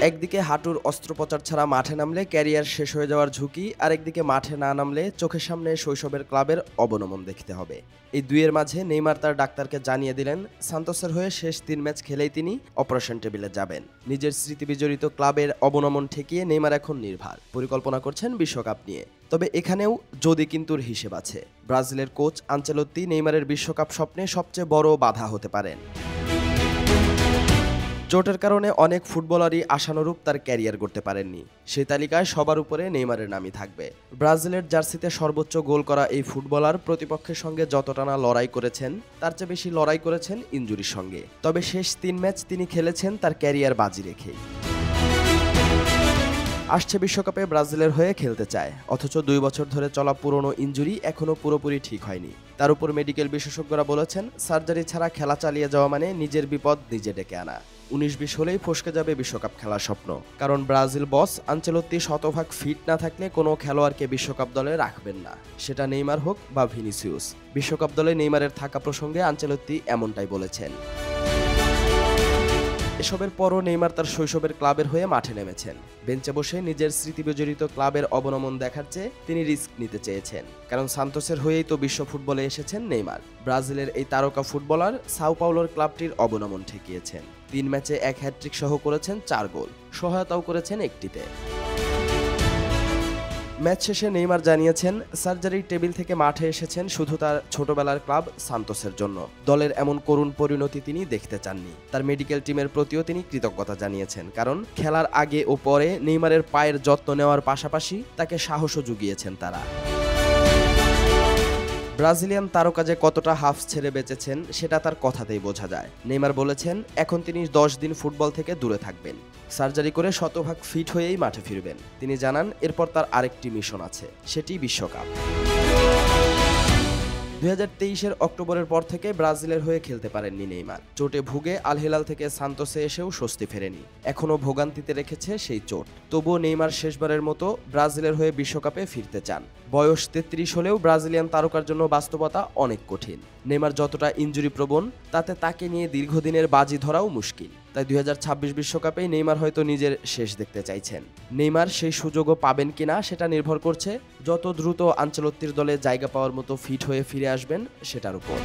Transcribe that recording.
একদিকে হাঁটুর অস্ত্রোপচার ছাড়া মাঠে নামলে ক্যারিয়ার শেষ হয়ে যাওয়ার ঝুঁকি, আরেকদিকে মাঠে না নামলে চোখের সামনে শৈশবের ক্লাবের অবনমন দেখতে হবে। এই দুইয়ের মাঝে নেইমার তার ডাক্তারকে জানিয়ে দিলেন সান্তোসের হয়ে শেষ 3 ম্যাচ খেলেই তিনি অপারেশন টেবিলে যাবেন। নিজের স্মৃতিবিজড়িত ক্লাবের অবনমন ঠেকিয়ে নেইমার এখন নির্ভার পরিকল্পনা করছেন বিশ্বকাপ নিয়ে। তবে এখানেও যদি কিন্তুর হিসেব আছে। ব্রাজিলের কোচ আনচেলত্তি নেইমারের বিশ্বকাপ স্বপ্নে সবচেয়ে বড় বাধা হতে পারেন। চোটের কারণে অনেক ফুটবলারই আশানুরূপ তার ক্যারিয়ার করতে পারেননি। সেই তালিকায় সবার উপরে নেইমারের নামই থাকবে। ব্রাজিলের জার্সিতে সর্বোচ্চ গোল করা এই ফুটবলার প্রতিপক্ষের সঙ্গে যতটা না লড়াই করেছেন তার চেয়ে বেশি লড়াই করেছেন ইনজুরির সঙ্গে। তবে শেষ 3 ম্যাচ তিনি খেলেছেন তার ক্যারিয়ার বাজি রেখেই। আসছে বিশ্বকাপে ব্রাজিলের হয়ে খেলতে চায়, অথচ 2 বছর ধরে চলা পুরনো ইনজুরি এখনও পুরোপুরি ঠিক হয়নি। তার উপর মেডিকেল বিশেষজ্ঞরা বলেছেন সার্জারি ছাড়া খেলা চালিয়ে যাওয়া মানে নিজের বিপদ নিজে ডেকে আনা। 19-20 হলেই ফসকে যাবে বিশ্বকাপ খেলার স্বপ্ন। কারণ ব্রাজিল বস আনচেলত্তি শতভাগ ফিট না থাকলে কোনো খেলোয়াড়কে বিশ্বকাপ দলে রাখবেন না, সেটা নেইমার হোক বা ভিনিসিয়াস। বিশ্বকাপ দলে নেইমারের থাকা প্রসঙ্গে আনচেলত্তি এমনটাই বলেছেন। এসবের পরও নেইমার তার শৈশবের ক্লাবের হয়ে মাঠে নেমেছেন। বেঞ্চে বসে নিজের স্মৃতিবিজড়িত ক্লাবের অবনমন দেখার চেয়ে তিনি রিস্ক নিতে চেয়েছেন। কারণ সান্তোসের হয়েই তো বিশ্ব ফুটবলে এসেছেন নেইমার। ব্রাজিলের এই তারকা ফুটবলার সাও পাওলোর ক্লাবটির অবনমন ঠেকিয়েছেন। 3 ম্যাচে 1 হ্যাট্রিক সহ করেছেন 4 গোল, সহায়তাও করেছেন একটিতে। ম্যাচ শেষে নেইমার জানিয়েছেন সার্জারির টেবিল থেকে মাঠে এসেছেন শুধু তার ছোটবেলার ক্লাব সান্তোসের জন্য। দলের এমন করুণ পরিণতি তিনি দেখতে চাননি। তার মেডিকেল টিমের প্রতিও তিনি কৃতজ্ঞতা জানিয়েছেন, কারণ খেলার আগে ও পরে নেইমারের পায়ের যত্ন নেওয়ার পাশাপাশি তাকে সাহসও জুগিয়েছেন তারা। ব্রাজিলিয়ান তারকা যে কতটা হাফ ছেড়ে বেঁচেছেন সেটা তার কথাতেই বোঝা যায়। নেইমার বলেছেন এখন তিনি 10 দিন ফুটবল থেকে দূরে থাকবেন, সার্জারি করে শতভাগ ফিট হয়েই মাঠে ফিরবেন। তিনি জানান এরপর তার আরেকটি মিশন আছে, সেটি বিশ্বকাপ। 2023-এর অক্টোবরের পর থেকে ব্রাজিলের হয়ে খেলতে পারেননি নেইমার। চোটে ভুগে আল হিলাল থেকে সান্তোসে এসেও স্বস্তি ফেরেনি, এখনও ভোগান্তিতে রেখেছে সেই চোট। তবুও নেইমার শেষবারের মতো ব্রাজিলের হয়ে বিশ্বকাপে ফিরতে চান। বয়স 33 হলেও ব্রাজিলিয়ান তারকার জন্য বাস্তবতা অনেক কঠিন। নেইমার যতটা ইনজুরি প্রবণ, তাতে তাকে নিয়ে দীর্ঘদিনের বাজি ধরাও মুশকিল। তাই 2026 বিশ্বকাপেই নেইমার হয়তো নিজের শেষ দেখতে চাইছেন। নেইমার সেই সুযোগও পাবেন কিনা সেটা নির্ভর করছে যত দ্রুত আনচেলত্তির দলে জায়গা পাওয়ার মতো ফিট হয়ে ফিরে আসবেন সেটার উপর।